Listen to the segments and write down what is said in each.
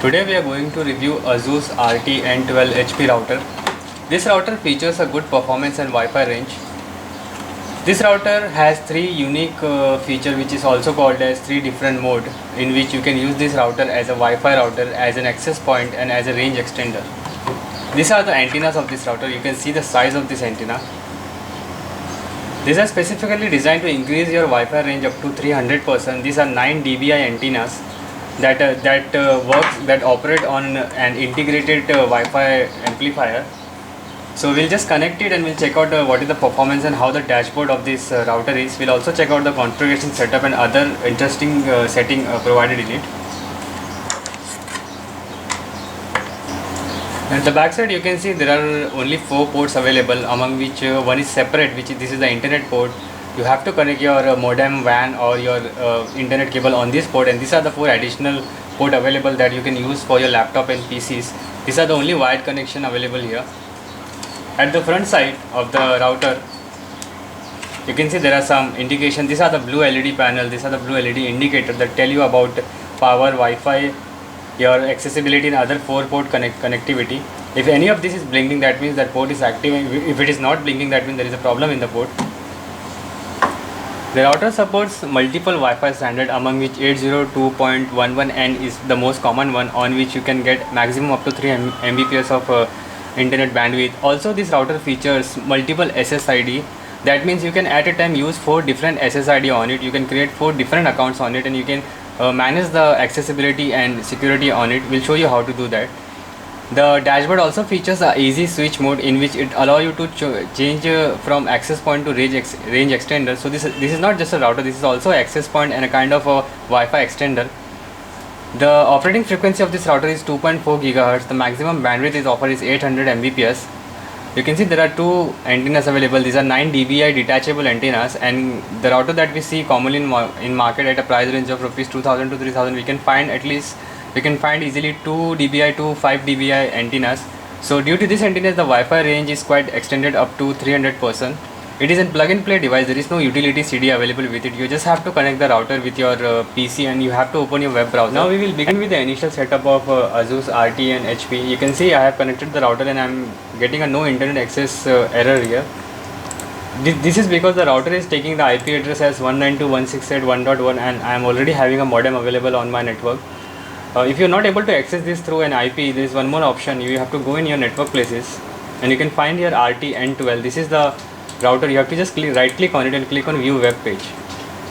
Today we are going to review Asus RT-N12HP router. This router features a good performance and Wi-Fi range. This router has three unique features, which is also called as three different mode, in which you can use this router as a Wi-Fi router, as an access point and as a range extender. These are the antennas of this router. You can see the size of this antenna. These are specifically designed to increase your Wi-Fi range up to 300%. These are 9 dBi antennas that operate on an integrated Wi-Fi amplifier. So we'll just connect it and we'll check out what is the performance and how the dashboard of this router is. We'll also check out the configuration setup and other interesting setting provided in it. At the back side you can see there are only 4 ports available, among which one is separate, this is the internet port. You have to connect your modem, WAN or your internet cable on this port, and these are the 4 additional port available that you can use for your laptop and PCs. These are the only wired connection available here. At the front side of the router you can see there are some indication. These are the blue LED panel, these are the blue LED indicator that tell you about power, Wi-Fi, your accessibility and other 4 port connectivity. If any of this is blinking, that means that port is active. If it is not blinking, that means there is a problem in the port. The router supports multiple Wi-Fi standard, among which 802.11n is the most common one, on which you can get maximum up to 3 Mbps of internet bandwidth. Also this router features multiple SSID. That means you can at a time use 4 different SSID on it. You can create 4 different accounts on it, and you can manage the accessibility and security on it. We'll show you how to do that. The dashboard also features a easy switch mode, in which it allows you to change from access point to range extender. So this is not just a router, this is also an access point and a kind of a Wi-Fi extender. The operating frequency of this router is 2.4 GHz. The maximum bandwidth is offered is 800 Mbps. You can see there are 2 antennas available. These are 9 dBi detachable antennas, and the router that we see commonly in market at a price range of rupees 2000 to 3000, we can find easily 2 dBi to 5 dBi antennas. So due to this antennas, the Wi-Fi range is quite extended up to 300%. It is a plug and play device. There is no utility CD available with it. You just have to connect the router with your PC, and you have to open your web browser. Now we will begin with the initial setup of Asus RT-N12HP. You can see I have connected the router and I am getting a no internet access error here. This is because the router is taking the IP address as 192.168.1.1, and I am already having a modem available on my network. If you are not able to access this through an IP, there is one more option. You have to go in your network places and you can find here RT-N12. This is the router. You have to just right click on it and click on view web page.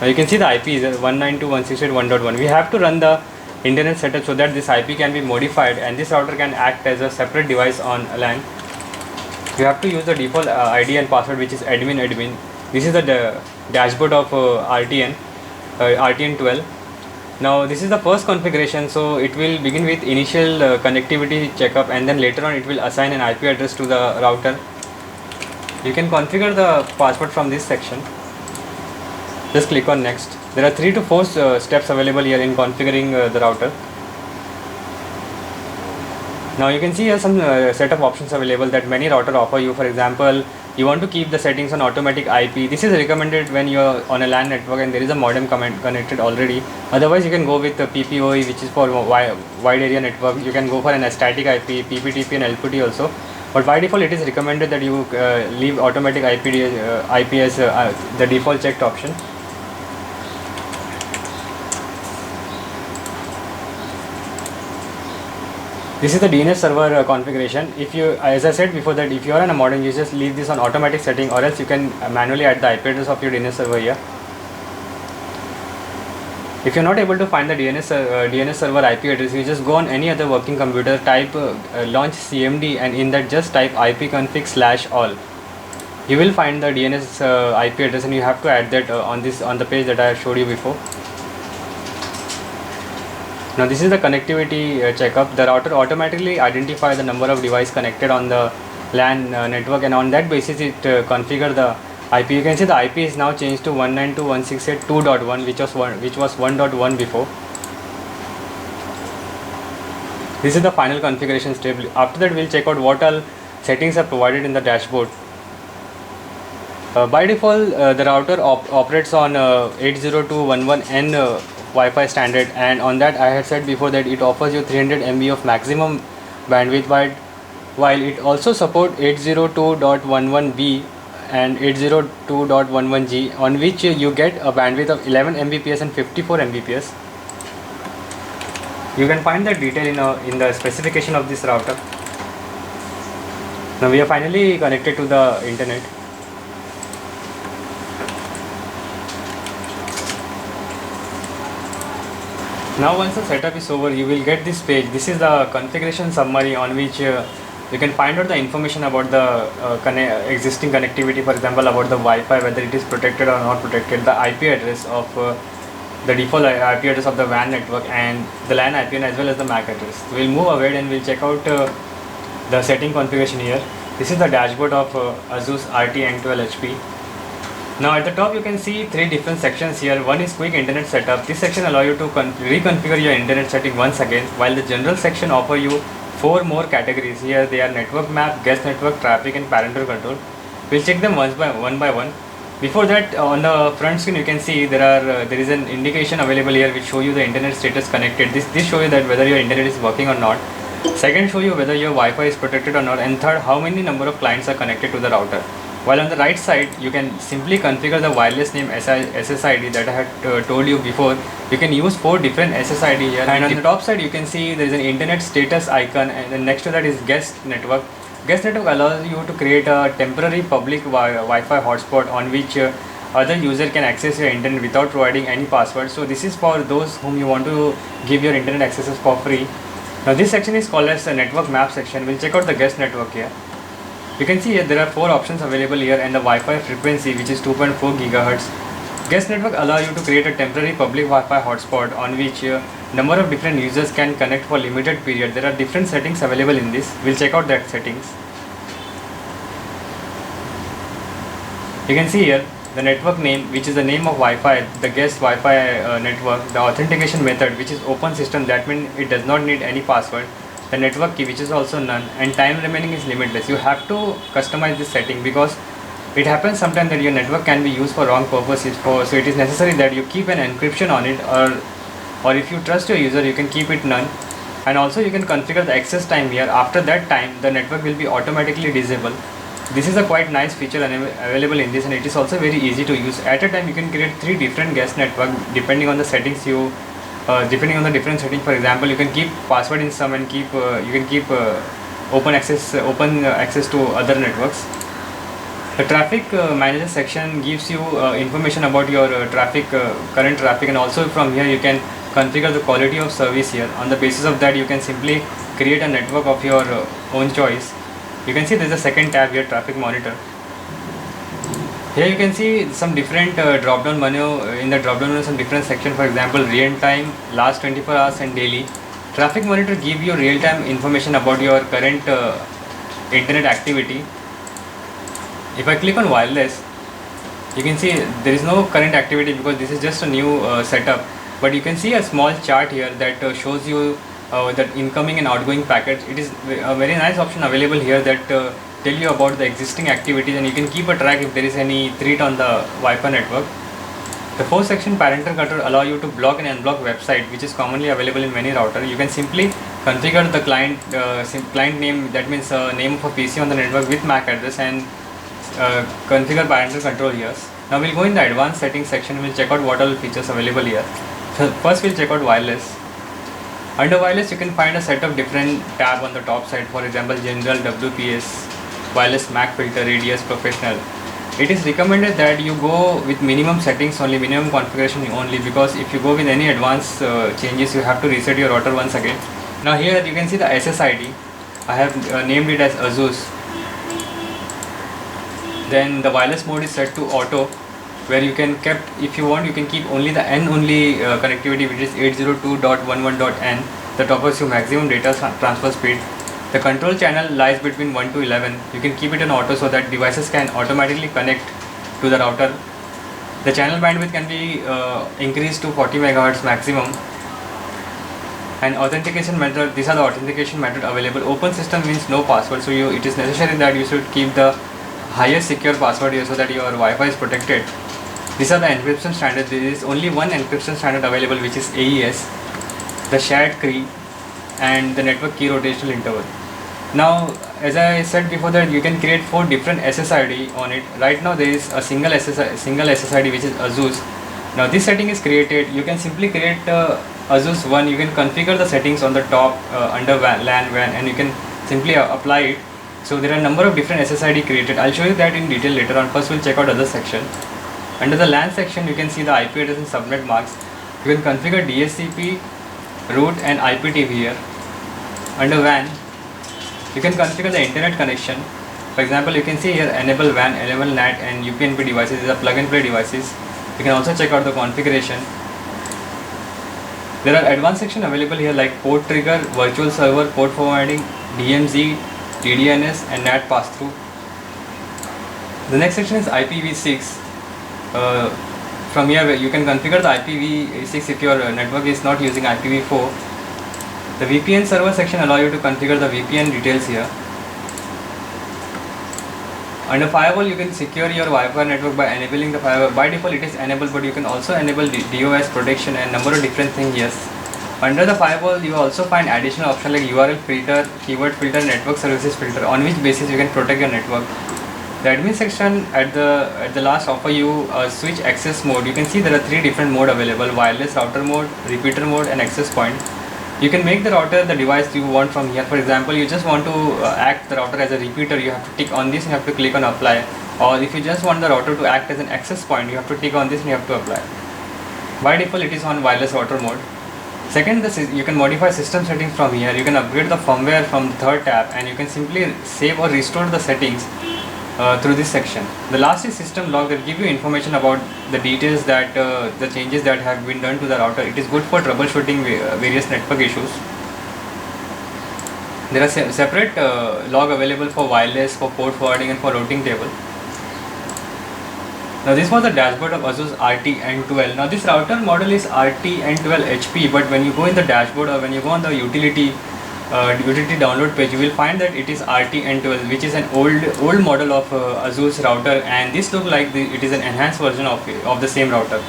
Now you can see the IP is 192.168.1.1. We have to run the internet setup so that this IP can be modified, and this router can act as a separate device on LAN. You have to use the default ID and password, which is admin. This is the dashboard of RT-N12. Now this is the first configuration, so it will begin with initial connectivity checkup, and then later on it will assign an IP address to the router. You can configure the password from this section. Just click on next. There are 3 to 4 steps available here in configuring the router. Now you can see here some set of options available that many router offer you. For example, you want to keep the settings on automatic IP. This is recommended when you are on a LAN network and there is a modem connected already. Otherwise you can go with the PPOE, which is for wide area network. You can go for an static IP, PPTP and LPT also. But by default it is recommended that you leave automatic IP as the default checked option. This is the DNS server configuration. If you, as I said before, that if you are on a modem, you just leave this on automatic setting, or else you can manually add the IP address of your DNS server here. If you are not able to find the DNS server IP address, you just go on any other working computer, type launch CMD, and in that just type ipconfig/all. You will find the DNS IP address, and you have to add that on the page that I showed you before. Now this is the connectivity checkup. The router automatically identifies the number of devices connected on the LAN network, and on that basis it configure the IP. You can see the IP is now changed to 192.168.2.1, which was 1.1 before. This is the final configuration step. After that we'll check out what all settings are provided in the dashboard. By default the router operates on 802.11n Wi-Fi standard, and on that I had said before that it offers you 300 MB of maximum bandwidth, while it also support 802.11b and 802.11g, on which you get a bandwidth of 11 Mbps and 54 Mbps. You can find that detail in the specification of this router. Now we are finally connected to the internet. Now once the setup is over, you will get this page. This is the configuration summary on which you can find out the information about the existing connectivity, for example about the Wi-Fi, whether it is protected or not protected, the IP address of the default IP address of the WAN network, and the LAN IP, as well as the MAC address. We'll move ahead and we'll check out the setting configuration here. This is the dashboard of Asus RT-N12HP. Now at the top you can see three different sections here. One is quick internet setup. This section allows you to reconfigure your internet setting once again, while the general section offer you 4 more categories. Here they are network map, guest network, traffic and parental control. We'll check them one by one. Before that, on the front screen you can see there is an indication available here which show you the internet status connected. This show you that whether your internet is working or not. Second, show you whether your Wi-Fi is protected or not, and third, how many number of clients are connected to the router. While on the right side you can simply configure the wireless name SSID that I had told you before. You can use 4 different SSID here, and on the top side you can see there is an internet status icon, and then next to that is guest network. Guest network allows you to create a temporary public Wi-Fi hotspot on which other user can access your internet without providing any password. So this is for those whom you want to give your internet accesses for free. Now this section is called as the network map section. We'll check out the guest network here. You can see here there are 4 options available here, and the Wi-Fi frequency, which is 2.4 GHz. Guest network allows you to create a temporary public Wi-Fi hotspot on which number of different users can connect for limited period. There are different settings available in this. We'll check out that settings. You can see here the network name, which is the name of Wi-Fi, the guest Wi-Fi network, the authentication method, which is open system, that means it does not need any password, the network key, which is also none, and time remaining is limitless. You have to customize this setting because it happens sometimes that your network can be used for wrong purposes, so it is necessary that you keep an encryption on it, or if you trust your user you can keep it none. And also you can configure the access time here. After that time the network will be automatically disabled. This is a quite nice feature available in this, and it is also very easy to use. At a time you can create 3 different guest network depending on the settings depending on the different setting. For example, you can keep password in some, and you can keep open access to other networks. The traffic manager section gives you information about your current traffic, and also from here you can configure the quality of service here. On the basis of that you can simply create a network of your own choice. You can see there is a second tab here, traffic monitor. Here you can see some different drop down menu. In the drop down menu some different sections, for example real time, last 24 hours and daily. Traffic monitor give you real time information about your current internet activity. If I click on wireless, you can see there is no current activity because this is just a new setup, but you can see a small chart here that shows you that incoming and outgoing packets. It is a very nice option available here that tell you about the existing activities, and you can keep a track if there is any threat on the Wi-Fi network. The 4th section, parental control, allow you to block and unblock website, which is commonly available in many routers. You can simply configure the client name, that means name of a PC on the network with MAC address, and configure parental control here. Now we'll go in the advanced settings section. We'll check out what all features available here. So first we'll check out wireless. Under wireless you can find a set of different tabs on the top side. For example, general, WPS, wireless MAC filter, radius, professional. It is recommended that you go with minimum settings only, minimum configuration only, because if you go with any advanced changes you have to reset your router once again. Now here you can see the SSID. I have named it as Asus. Then the wireless mode is set to auto, where you can if you want you can keep only the N only connectivity, which is 802.11.n, that offers you maximum data transfer speed. The control channel lies between 1 to 11. You can keep it on auto so that devices can automatically connect to the router. The channel bandwidth can be increased to 40 MHz maximum. And authentication method, these are the authentication method available. Open system means no password, so it is necessary that you should keep the highest secure password here so that your Wi-Fi is protected. These are the encryption standards. There is only one encryption standard available, which is AES, the shared key, and the network key rotational interval. Now, as I said before, that you can create 4 different SSID on it. Right now there is a single SSID which is Asus. Now this setting is created. You can simply create Asus 1. You can configure the settings on the top under LAN WAN, and you can simply apply it. So there are a number of different SSID created. I'll show you that in detail later on. First we'll check out other section. Under the LAN section, you can see the IP address and subnet marks. You can configure DHCP, root, and IPTV here. Under WAN, you can configure the internet connection. For example, you can see here enable WAN, enable NAT, and UPnP devices. These are plug and play devices. You can also check out the configuration. There are advanced section available here like port trigger, virtual server, port forwarding, DMZ, DDNS, and NAT pass-through. The next section is IPv6. From here you can configure the IPv6 if your network is not using IPv4. The VPN server section allows you to configure the VPN details here. Under firewall, you can secure your Wi-Fi network by enabling the firewall. By default it is enabled, but you can also enable DOS protection and number of different things. Yes. Under the firewall, you also find additional options like URL filter, keyword filter, network services filter, on which basis you can protect your network. The admin section at the last offer you switch access mode. You can see there are 3 different mode available: wireless router mode, repeater mode, and access point. You can make the router the device you want from here. For example, you just want to act the router as a repeater, you have to tick on this and you have to click on apply. Or if you just want the router to act as an access point, you have to tick on this and you have to apply. By default it is on wireless router mode. Second, you can modify system settings from here. You can upgrade the firmware from the third tab, and you can simply save or restore the settings through this section. The last is system log, that give you information about the details that the changes that have been done to the router. It is good for troubleshooting various network issues. There are separate log available for wireless, for port forwarding, and for routing table. Now this was the dashboard of Asus RT-N12. Now this router model is RT-N12HP, but when you go in the dashboard or when you go on the utility download page, you will find that it is RT-N12, which is an old model of Asus router, and this looks like it is an enhanced version of the same router.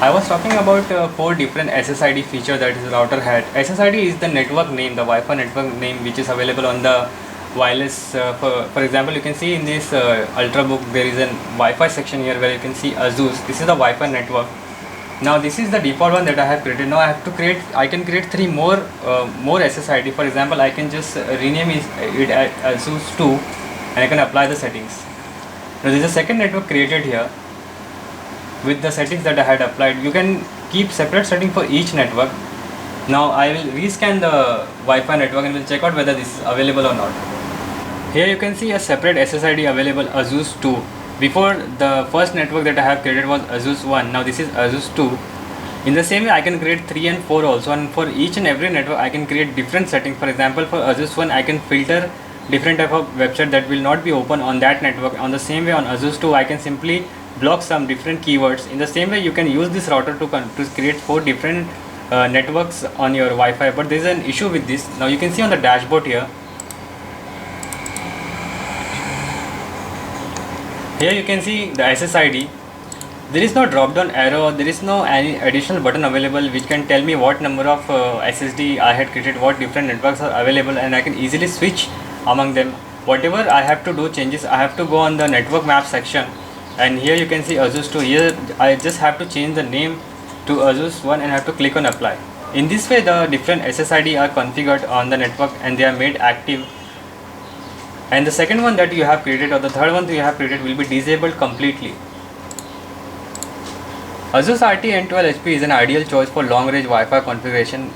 I was talking about 4 different SSID features that the router had. SSID is the network name, the Wi-Fi network name, which is available on the wireless. For example, you can see in this ultrabook there is a Wi-Fi section here where you can see Asus. This is the Wi-Fi network. Now this is the default one that I have created. Now I can create 3 more SSID. For example, I can just rename it as Asus 2, and I can apply the settings. Now there is a second network created here with the settings that I had applied. You can keep separate setting for each network. Now I will rescan the Wi-Fi network and will check out whether this is available or not. Here you can see a separate SSID available, Asus 2. Before, the first network that I have created was Asus 1. Now this is Asus 2. In the same way, I can create 3 and 4 also, and for each and every network I can create different settings. For example, for Asus 1 I can filter different type of website that will not be open on that network. On the same way, on Asus 2 I can simply block some different keywords. In the same way, you can use this router to create 4 different networks on your Wi-Fi, but there is an issue with this. Now you can see on the dashboard here. Here you can see the SSID. There is no drop down arrow, there is no any additional button available which can tell me what number of SSD I had created, what different networks are available, and I can easily switch among them. Whatever I have to do changes, I have to go on the network map section, and here you can see Asus 2. Here I just have to change the name to Asus 1 and have to click on apply. In this way, the different SSID are configured on the network and they are made active. And the second one that you have created, or the third one that you have created, will be disabled completely. Asus RT-N12HP is an ideal choice for long range Wi-Fi configuration.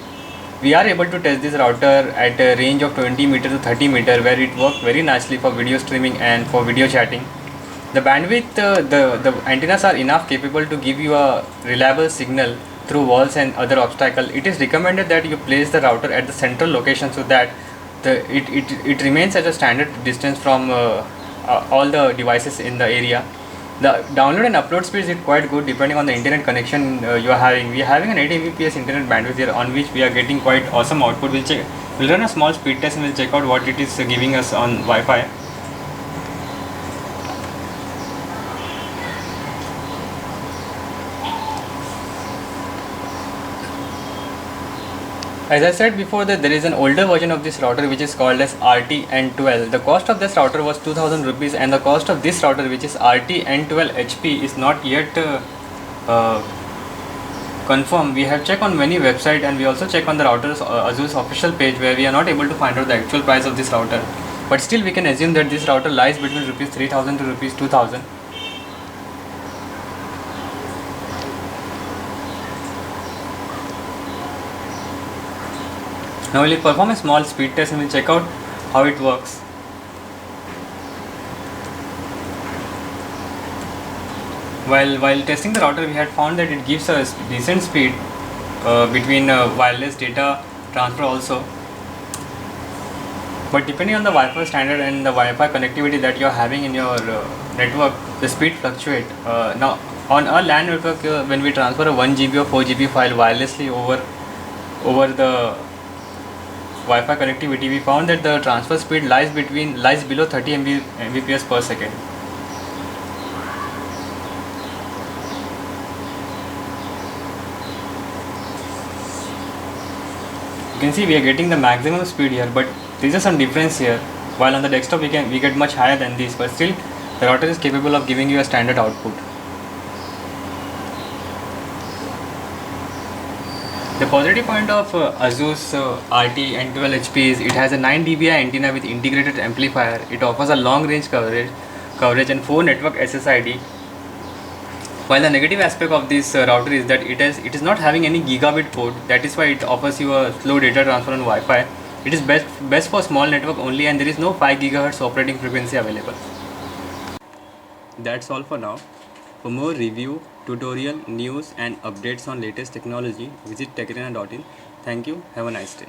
We are able to test this router at a range of 20 meter to 30 meter, where it works very nicely for video streaming and for video chatting. The bandwidth, the antennas are enough capable to give you a reliable signal through walls and other obstacles. It is recommended that you place the router at the central location so that it remains at a standard distance from all the devices in the area. The download and upload speed is quite good depending on the internet connection you are having. We are having an 8 Mbps internet bandwidth here, on which we are getting quite awesome output. We'll run a small speed test and we'll check out what it is giving us on Wi-Fi. As I said before that there is an older version of this router which is called as RT-N12. The cost of this router was 2000 rupees, and the cost of this router which is RT-N12HP is not yet confirmed. We have checked on many websites, and we also check on the router's Asus official page, where we are not able to find out the actual price of this router. But still we can assume that this router lies between rupees 3000 to rupees 2000. Now we'll perform a small speed test and we'll check out how it works. While testing the router, we had found that it gives us decent speed between wireless data transfer also. But depending on the Wi-Fi standard and the Wi-Fi connectivity that you are having in your network, the speed fluctuates. Now on our LAN network, when we transfer a 1 GB or 4 GB file wirelessly over the Wi-Fi connectivity, we found that the transfer speed lies below 30 Mbps per second. You can see we are getting the maximum speed here, but there is some difference here. While on the desktop we get much higher than this, but still the router is capable of giving you a standard output. The positive point of Asus RT-N12HP is it has a 9 dBi antenna with integrated amplifier. It offers a long range coverage and 4 network SSID. While the negative aspect of this router is that it is not having any gigabit port. That is why it offers you a slow data transfer on Wi-Fi. It is best for small network only, and there is no 5 GHz operating frequency available. That's all for now. For more review, tutorial, news and updates on latest technology, visit techarena.in. Thank you. Have a nice day.